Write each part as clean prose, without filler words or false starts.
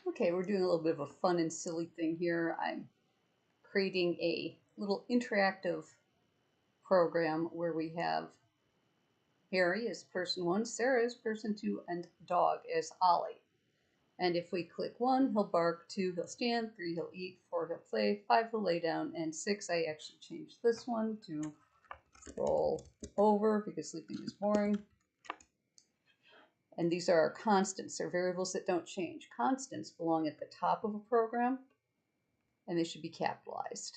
Okay, we're doing a little bit of a fun and silly thing here. I'm creating a little interactive program where we have Harry as person 1, Sarah as person 2, and dog as Ollie. And if we click 1, he'll bark, 2, he'll stand, 3, he'll eat, 4, he'll play, 5, he'll lay down, and 6, I actually changed this one to roll over because sleeping is boring. And these are our constants. They're variables that don't change. Constants belong at the top of a program, and they should be capitalized.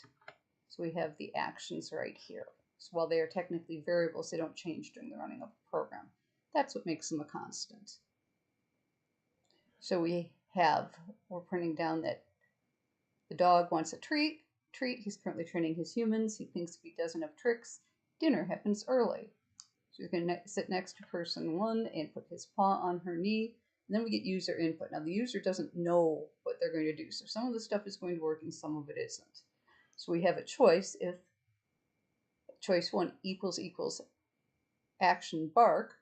So we have the actions right here. So while they are technically variables, they don't change during the running of a program. That's what makes them a constant. So we're printing down that the dog wants a treat. He's currently training his humans. He thinks if he doesn't have tricks, dinner happens early. So he's going to sit next to person 1 and put his paw on her knee. And then we get user input. Now the user doesn't know what they're going to do. So some of the stuff is going to work and some of it isn't. So we have a choice. If choice 1 equals action bark,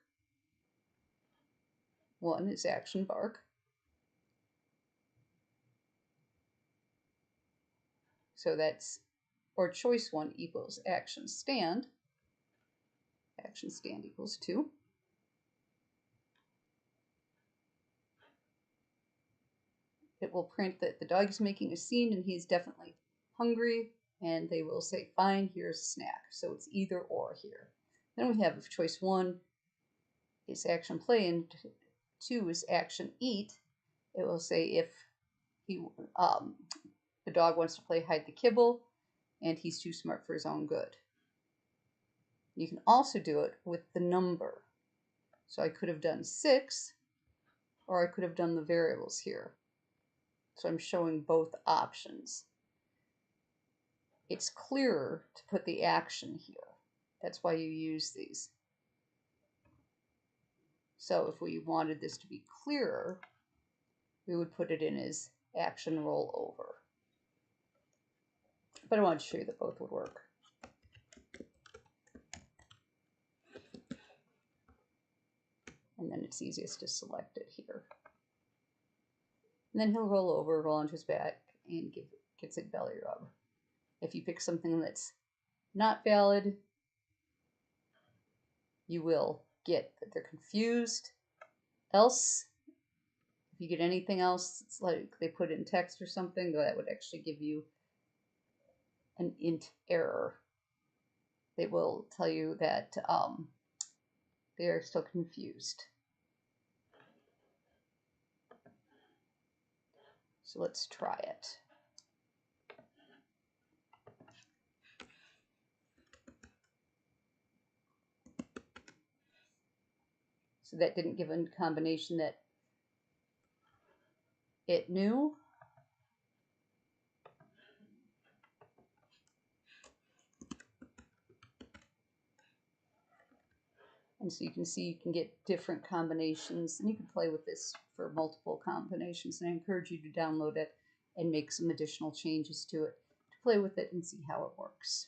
1 is action bark. So that's, or choice 1 equals action stand equals 2. It will print that the dog is making a scene and he's definitely hungry, and they will say, fine, here's a snack. So it's either or here. Then we have if choice 1 is action play and 2 is action eat, it will say if the dog wants to play hide the kibble and he's too smart for his own good. You can also do it with the number. So I could have done 6, or I could have done the variables here. So I'm showing both options. It's clearer to put the action here. That's why you use these. So if we wanted this to be clearer, we would put it in as action roll over. But I wanted to show you that both would work. And then it's easiest to select it here. And then he'll roll over, roll onto his back, and gets a belly rub. If you pick something that's not valid, you will get that they're confused. Else, if you get anything else, it's like they put in text or something, that would actually give you an int error. They will tell you that they are still confused. So let's try it. So that didn't give a combination that it knew. And so you can see you can get different combinations, and you can play with this for multiple combinations. And I encourage you to download it and make some additional changes to it to play with it and see how it works.